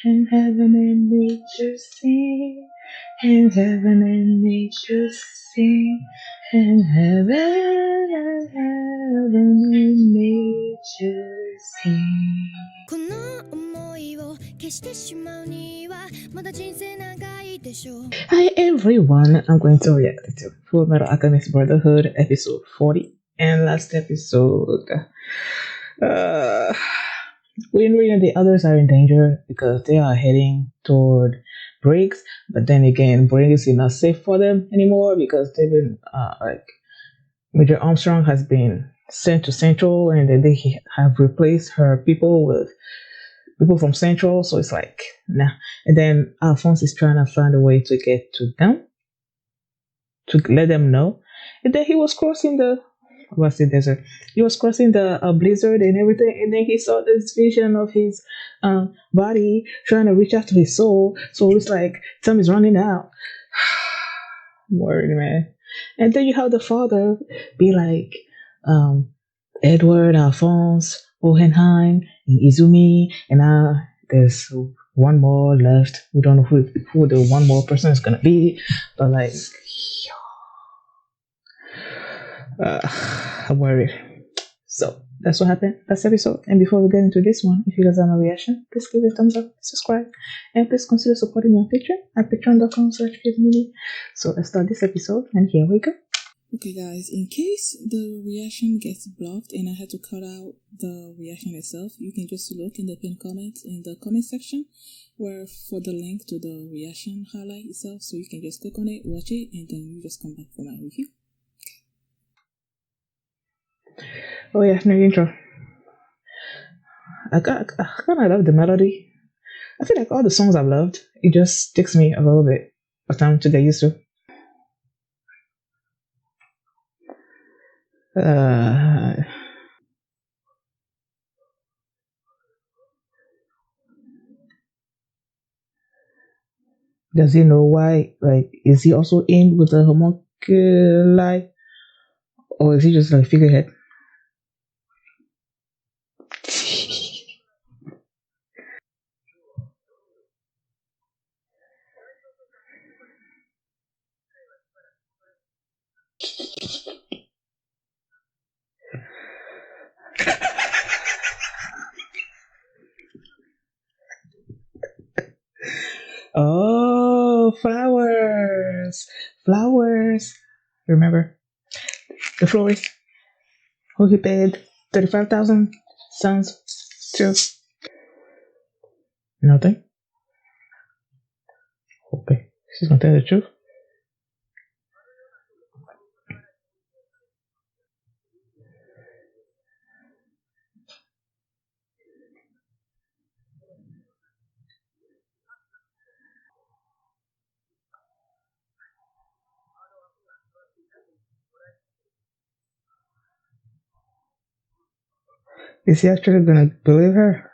and heaven and nature sing, and heaven and nature sing, and heaven and nature sing. この想いを消してしまうにはまだ人生長いでしょう Hi everyone, I'm going to react to Fullmetal Alchemist Brotherhood episode 40 and last episode. Winry and the others are in danger because they are heading toward Briggs, but then again, Briggs is not safe for them anymore because they've been Major Armstrong has been sent to Central, and then they have replaced her people with people from Central. So it's like nah. And then Alphonse is trying to find a way to get to them, to let them know. And then he was crossing the desert. He was crossing the blizzard and everything, and then he saw this vision of his body trying to reach out to his soul. So it's like time is running out. I'm worried, man. And then you have the father be like Edward, Alphonse, Hohenheim, and Izumi, and there's one more left. We don't know who the one more person is gonna be, but like, I'm worried. So that's what happened last episode. And before we get into this one, if you guys have a reaction, please give it a thumbs up, subscribe, and please consider supporting me on Patreon at patreon.com/kidmini. So let's start this episode, and here we go. Okay guys, in case the reaction gets blocked and I had to cut out the reaction itself, you can just look in the pinned comments in the comment section where for the link to the reaction highlight itself, so you can just click on it, watch it, and then you just come back for my review. Oh yeah, no intro. I kind of love the melody. I feel like all the songs I've loved, it just takes me a little bit of time to get used to. Does he know why? Like, is he also in with the homunculi, or is he just like figurehead? Oh, flowers. Remember the florist who he paid 35,000 sounds to nothing. Okay, she's gonna tell the truth. Is he actually gonna believe her?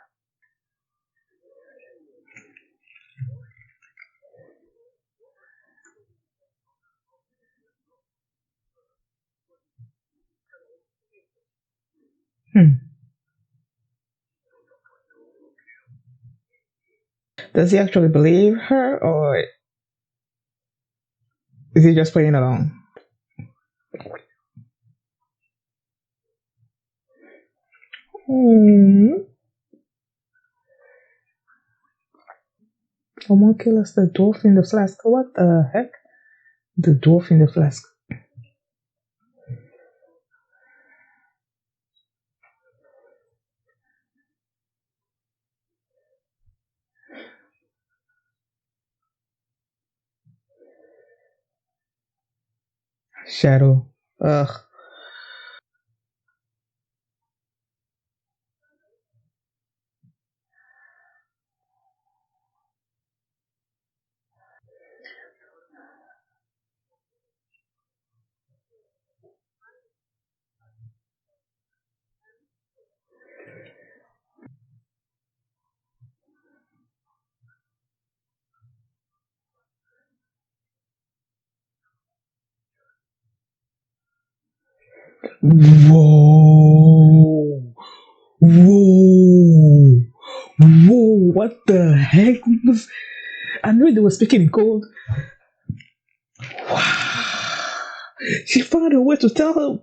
Does he actually believe her, or is he just playing along? Homunculus, the dwarf in the flask. What the heck? The dwarf in the flask. Shadow. Ugh. Whoa! Whoa! Whoa! What the heck? I knew they were speaking in code. She found a way to tell him.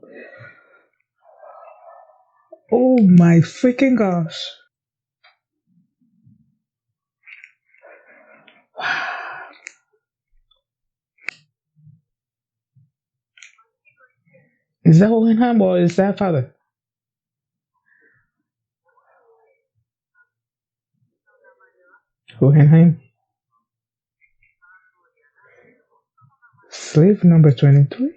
Oh my freaking gosh. Is that Hohenheim or is that father? Hohenheim. Slave number 23?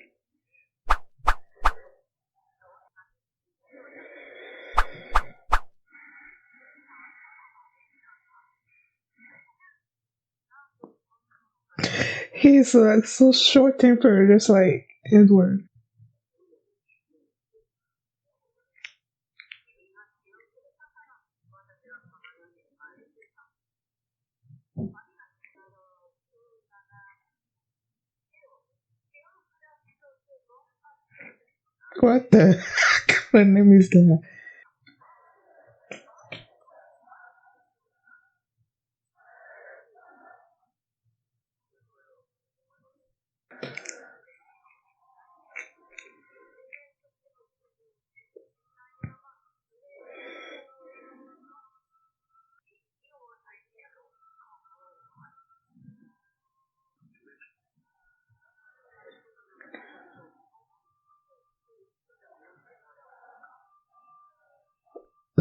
He's so short tempered, just like Edward. What the heck? What name is that?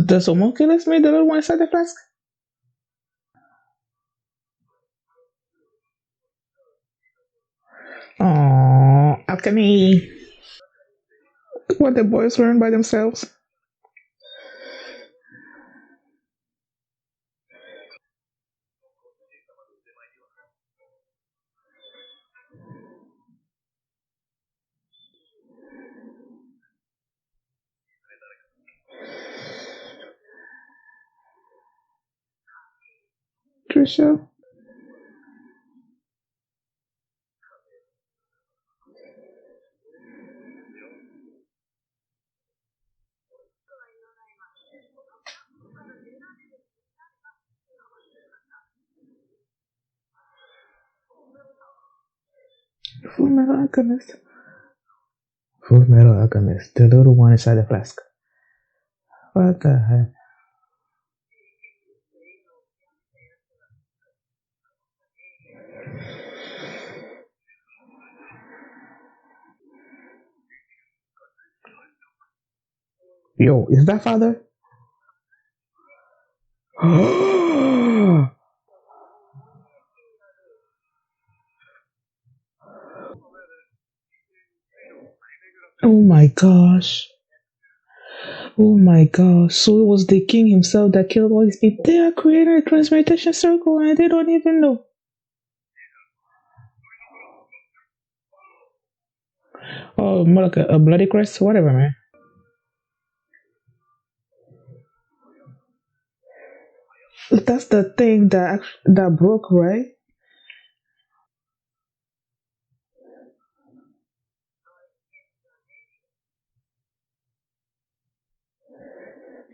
Does Homunculus make the little one inside the flask? Aww, alchemy. What the boys learn by themselves. Trisha. Fullmetal Alchemist. Fullmetal Alchemist. The little one inside the flask. What the heck? Yo, is that father? Oh my gosh. Oh my gosh. So it was the king himself that killed all these people. They are creating a transmutation circle and they don't even know. Oh, more like a bloody crest, whatever, man. That's the thing that broke, right?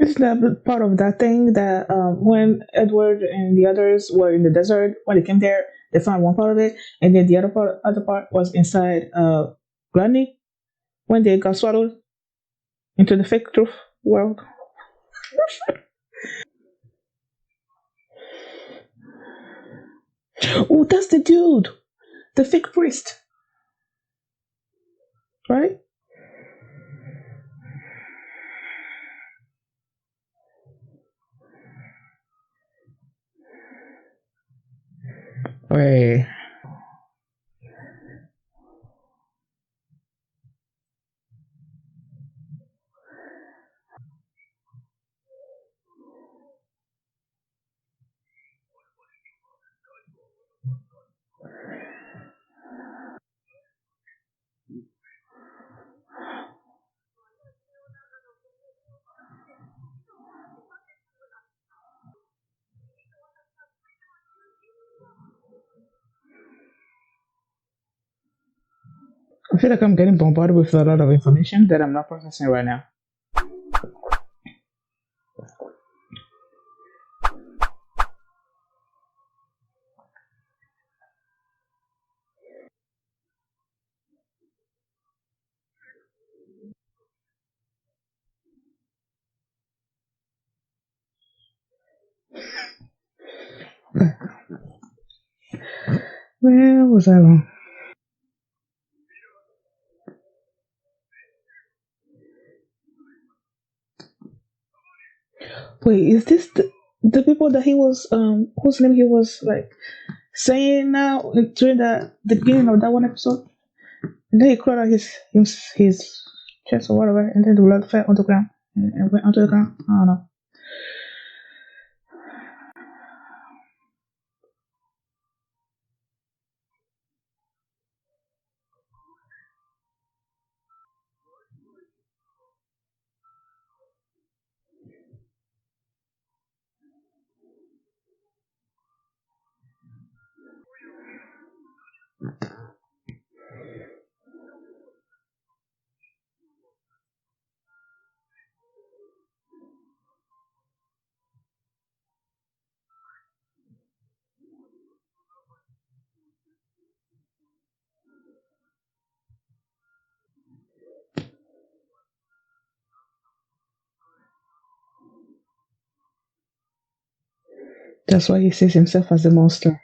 Isn't that part of that thing that when Edward and the others were in the desert, when they came there, they found one part of it, and then the other part was inside Granny when they got swallowed into the fake truth world. Oh, that's the dude, the fake priest, right? Wait. I feel like I'm getting bombarded with a lot of information that I'm not processing right now. Where was I wrong? Wait, is this the people that he was whose name he was like saying now during the beginning of that one episode? And then he crawled out his chest or whatever, and then the blood fell on the ground and went onto the ground. I don't know. That's why he sees himself as a monster.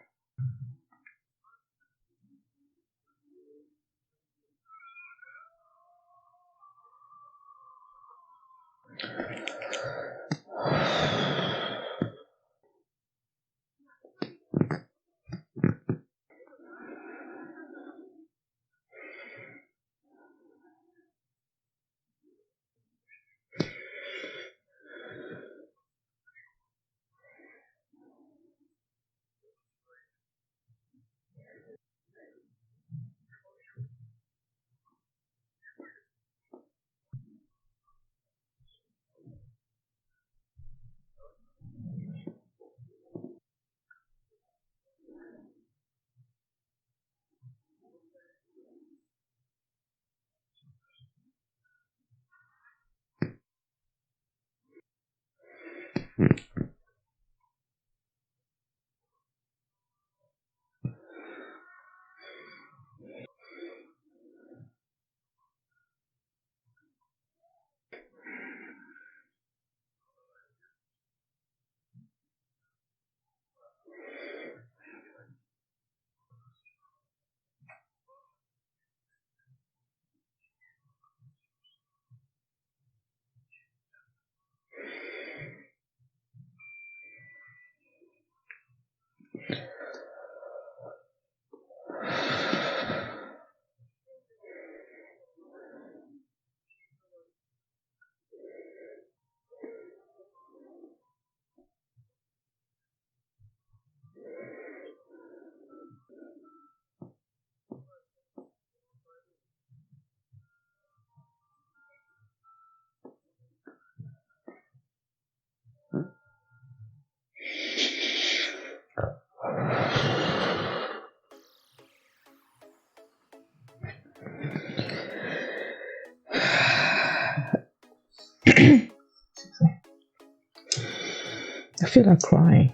I feel like crying.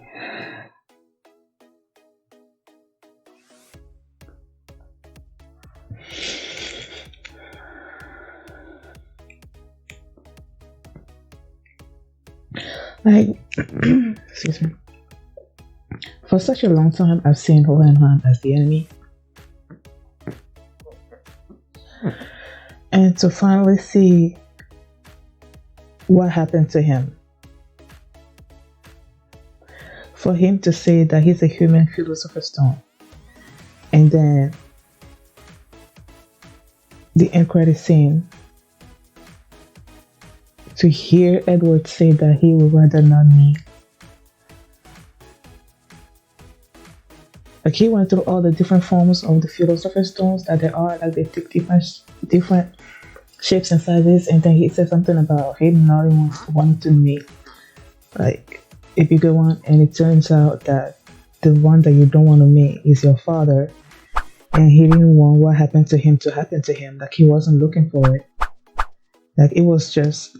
Like, excuse me. For such a long time, I've seen Hohenheim as the enemy. And to finally see what happened to him, for him to say that he's a human philosopher's stone, and then the end credit scene, to hear Edward say that he would rather not meet. Like, he went through all the different forms of the philosopher's stones that there are, like they take different shapes and sizes, and then he said something about him not even wanting to make like a bigger one, and it turns out that the one that you don't want to make is your father, and he didn't want what happened to him to happen to him. Like, he wasn't looking for it. Like, it was just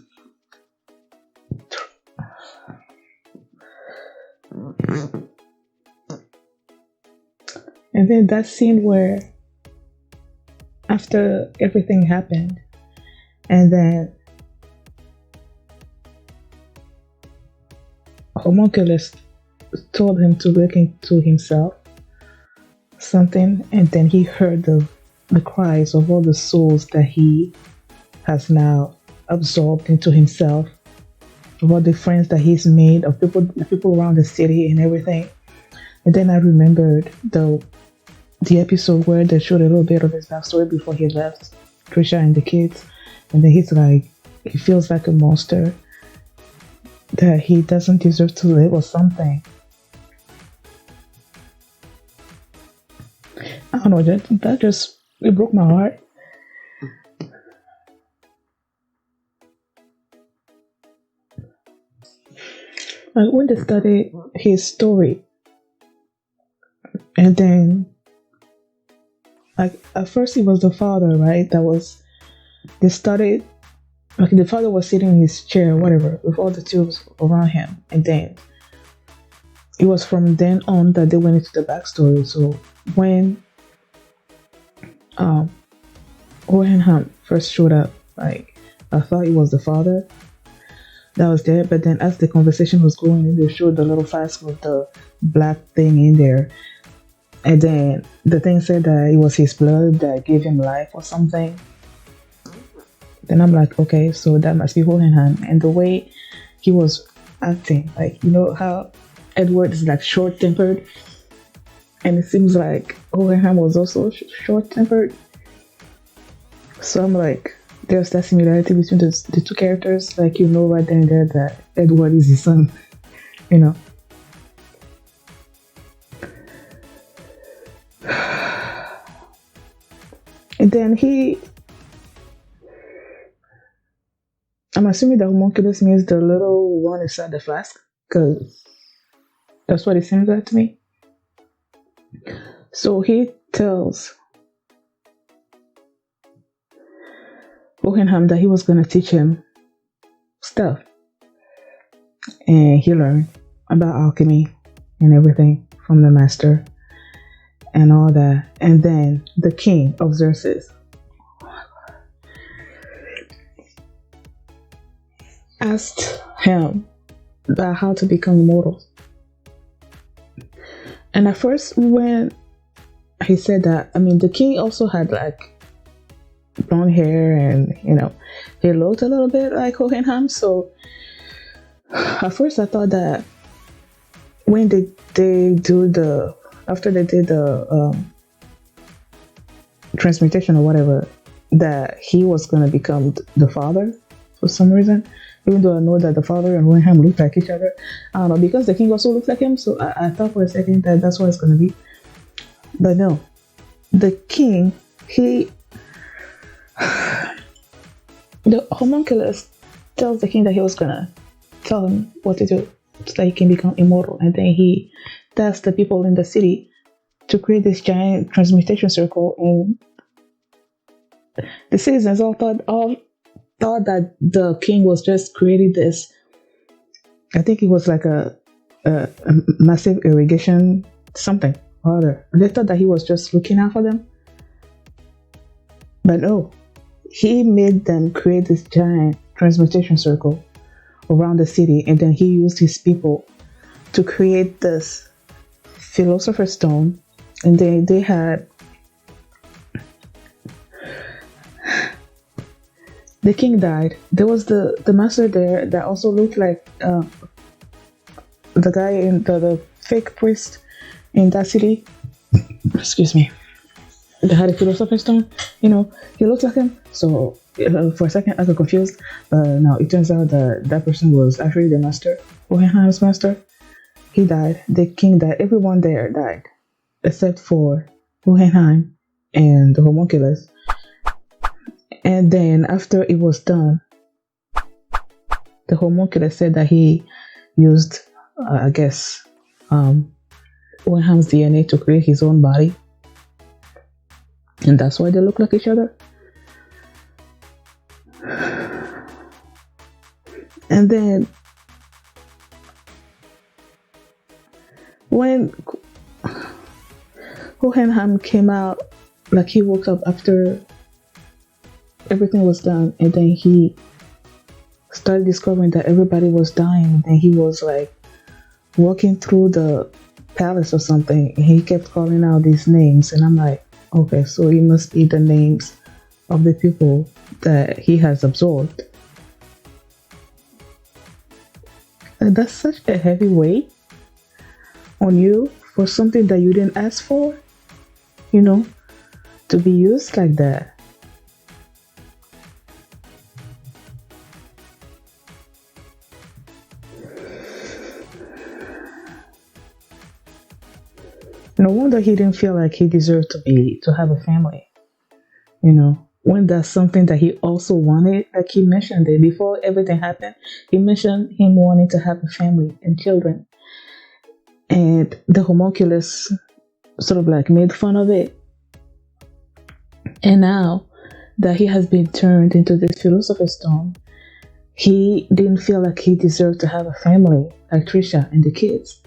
and then that scene where after everything happened, and then Homunculus told him to look into himself. something, and then he heard the cries of all the souls that he has now absorbed into himself, of all the friends that he's made, of the people around the city and everything. And then I remembered the episode where they showed a little bit of his backstory before he left Trisha and the kids, and then he's like, he feels like a monster, that he doesn't deserve to live or something. I don't know, that just, it broke my heart. Like when they studied his story, and then like at first it was the father, right? They studied, like the father was sitting in his chair, whatever, with all the tubes around him, and then it was from then on that they went into the backstory. So when Hohenheim first showed up, like I thought it was the father that was there, but then as the conversation was going, they showed the little flask with the black thing in there, and then the thing said that it was his blood that gave him life or something. Then I'm like, okay, so that must be Hohenheim. And the way he was acting, like, you know how Edward is like short-tempered, and it seems like Hohenheim was also short-tempered. So I'm like, there's that similarity between the two characters, like, you know right then and there that Edward is his son, you know. And then I'm assuming the homunculus means the little one inside the flask, because that's what it seems like to me. So he tells Hohenheim that he was going to teach him stuff, and he learned about alchemy and everything from the master and all that. And then the king of Xerxes asked him about how to become immortal. And at first when he said that, I mean, the king also had like blonde hair, and you know, he looked a little bit like Hohenheim. So at first I thought that when they do after they did the transmutation or whatever, that he was gonna become the father for some reason. Even though I know that the father and Hohenheim look like each other, I don't know, because the king also looks like him. So I thought for a second that that's what it's gonna be, but no, the king, the homunculus tells the king that he was gonna tell him what to do so that he can become immortal, and then he tasked the people in the city to create this giant transmutation circle. And the citizens all thought that the king was just creating this. I think it was like a massive irrigation something or other. They thought that he was just looking out for them, but no. He made them create this giant transmutation circle around the city, and then he used his people to create this philosopher's stone. And then they had the king died. There was the master there that also looked like the guy in the fake priest in that city. Excuse me. They had a philosopher's stone, you know, he looked like him. So for a second I got confused, but now it turns out that person was actually the master, Hohenheim's master. He died, the king died, everyone there died except for Hohenheim and the homunculus. And then after it was done, the homunculus said that he used I guess Hohenheim's DNA to create his own body, and that's why they look like each other. And then when Hohenheim came out, like he woke up after everything was done, and then he started discovering that everybody was dying, and he was like walking through the palace or something. And he kept calling out these names, and I'm like, okay, so it must be the names of the people that he has absorbed. And that's such a heavy weight on you for something that you didn't ask for, to be used like that. No wonder he didn't feel like he deserved to have a family. When that's something that he also wanted, like he mentioned it before everything happened. He mentioned him wanting to have a family and children. And the homunculus sort of like made fun of it. And now that he has been turned into this philosopher's stone, he didn't feel like he deserved to have a family like Trisha and the kids.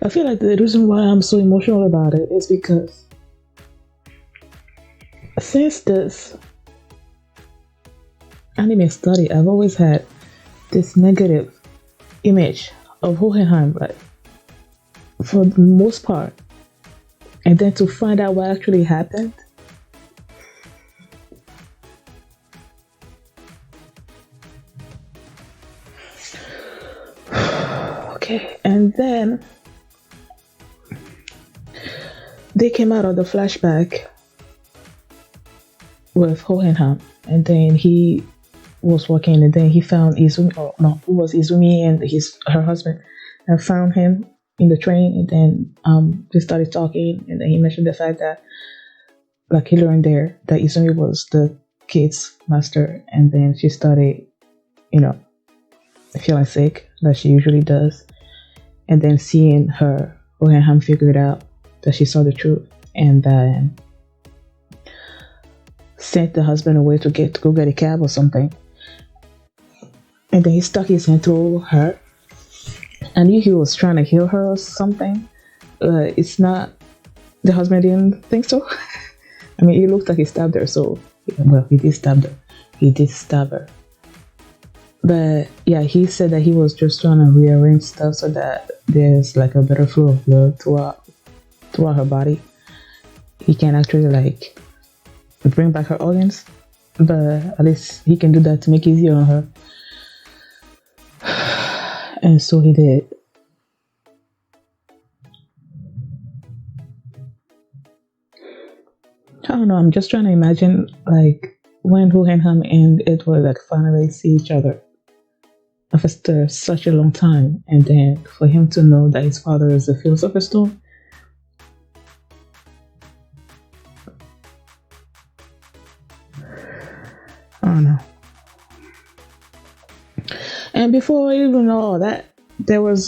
I feel like the reason why I'm so emotional about it is because since this anime study, I've always had this negative image of Hohenheim, like, for the most part. And then to find out what actually happened, okay, and then they came out of the flashback with Hohenheim, and then he was walking, and then he found Izumi. Oh no, it was Izumi and her husband, and found him in the train, and then they started talking, and then he mentioned the fact that, like, he learned there that Izumi was the kid's master, and then she started, feeling sick like she usually does, and then seeing her Hohenheim figured out that she saw the truth, and then sent the husband away to go get a cab or something. And then he stuck his hand through her. I knew he was trying to heal her or something. It's not. The husband didn't think so. I mean, it looked like he stabbed her. So, well, he did stab her. He did stab her. But yeah, he said that he was just trying to rearrange stuff so that there's like a better flow of blood throughout her body. He can actually like bring back her organs, but at least he can do that to make it easier on her. And so he did. I don't know, I'm just trying to imagine like when Hohenheim and Edward like finally see each other after such a long time, and then for him to know that his father is a philosopher's stone. I don't know. And before even all that, there was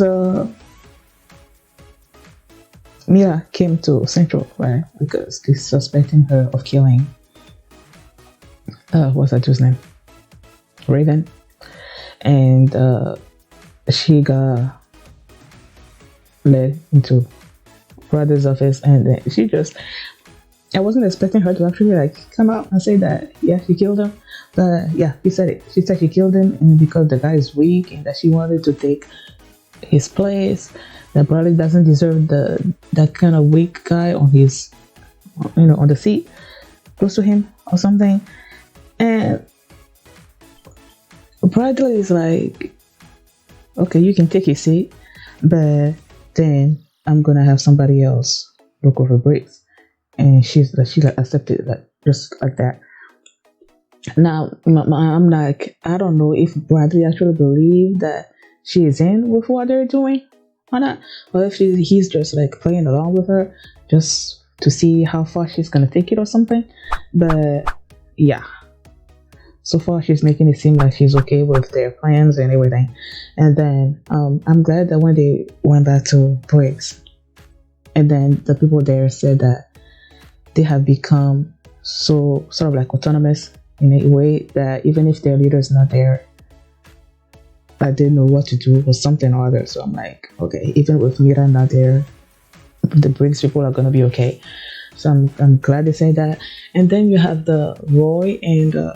Mira came to Central, right? Because they're suspecting her of killing what's that dude's name? Raven. And she got led into Brother's office, and then she just, I wasn't expecting her to actually like come out and say that, yeah, she killed him. But yeah, he said it. She said she killed him, and because the guy is weak, and that she wanted to take his place. That Bradley doesn't deserve that kind of weak guy on his, on the seat close to him or something. And Bradley is like, okay, you can take his seat, but then I'm gonna have somebody else look over Briggs. And she accepted like just like that. Now I'm like, I don't know if Bradley actually believed that she is in with what they're doing or not, or if he's just like playing along with her just to see how far she's gonna take it or something. But yeah, so far she's making it seem like she's okay with their plans and everything. And then I'm glad that when they went back to Briggs, and then the people there said that they have become so sort of like autonomous in a way that even if their leader is not there, I didn't know what to do or something or other. So I'm like, okay, even with Mira not there, the Briggs people are gonna be okay. So I'm glad they say that. And then you have the Roy and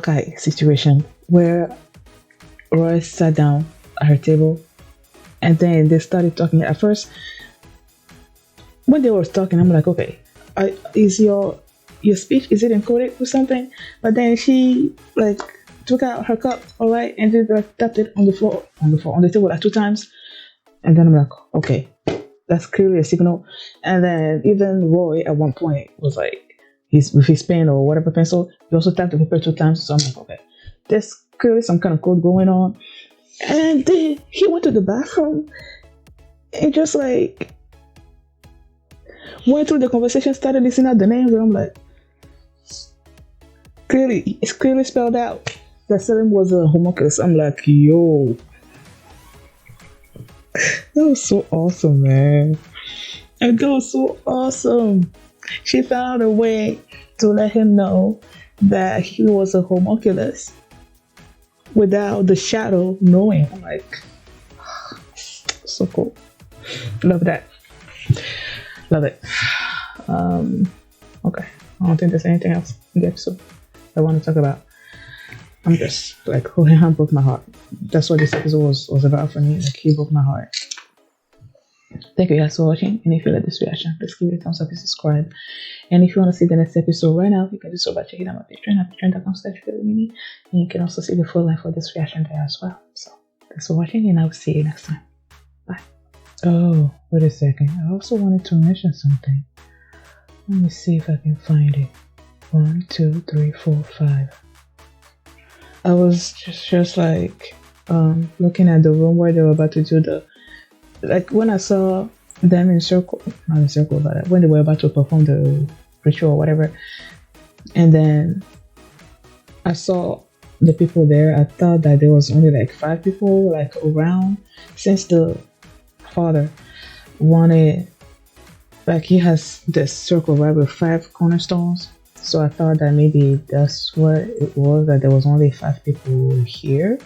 isekai situation where Royce sat down at her table and then they started talking. At first, when they were talking, I'm like, okay, is your speech, is it encoded or something? But then she like took out her cup, all right, and then like tapped it on the table like 2 times, and then I'm like, okay, that's clearly a signal. And then even Roy at one point was like, he's with his pen or whatever pencil, he also tapped the paper 2 times. So I'm like, okay, there's clearly some kind of code going on. And then he went to the bathroom and just like went through the conversation, started listing out the names, and I'm like, it's clearly spelled out that Selim was a homunculus. I'm like, yo, that was so awesome, man. And that was so awesome. She found a way to let him know that he was a homunculus without the shadow knowing. I'm like, so cool. Love that. Love it. Okay. I don't think there's anything else in the episode I want to talk about. I'm just like, Hohenheim broke my heart. That's what this episode was about for me. Like, he broke my heart. Thank you guys for watching. And if you like this reaction, please give it a thumbs up and subscribe. And if you want to see the next episode right now, you can do so by checking out my Patreon at patreon.com/FullMetalAlchemist. And you can also see the full length for this reaction there as well. So thanks for watching, and I will see you next time. Bye. Oh, wait a second. I also wanted to mention something. Let me see if I can find it. 1, 2, 3, 4, 5. I was just like looking at the room where they were about to do like when I saw them in circle, not in circle, but when they were about to perform the ritual or whatever, and then I saw the people there. I thought that there was only like 5 people like around, since the father wanted, like, he has this circle right with 5 cornerstones. So I thought that maybe that's what it was, that there was only 5 people here.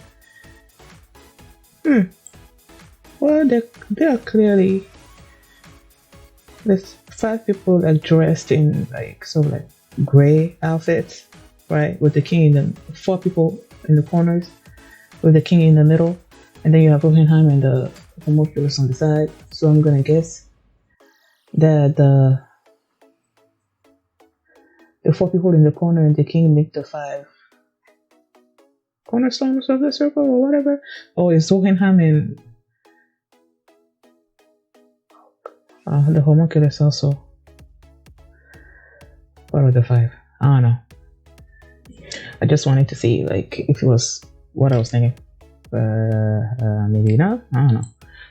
Well, they are clearly, there's 5 people like dressed in like sort of like gray outfits, right? With the king in the 4 people in the corners, with the king in the middle, and then you have Hohenheim and the Homunculus on the side. So I'm gonna guess that the 4 people in the corner and the king make the 5 cornerstones of the circle or whatever. Oh, it's Hohenheim and the Homunculus also part of the 5. I don't know. I just wanted to see like if it was what I was thinking. Maybe not. I don't know.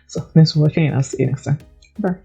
So thanks for watching, and I'll see you next time. Bye.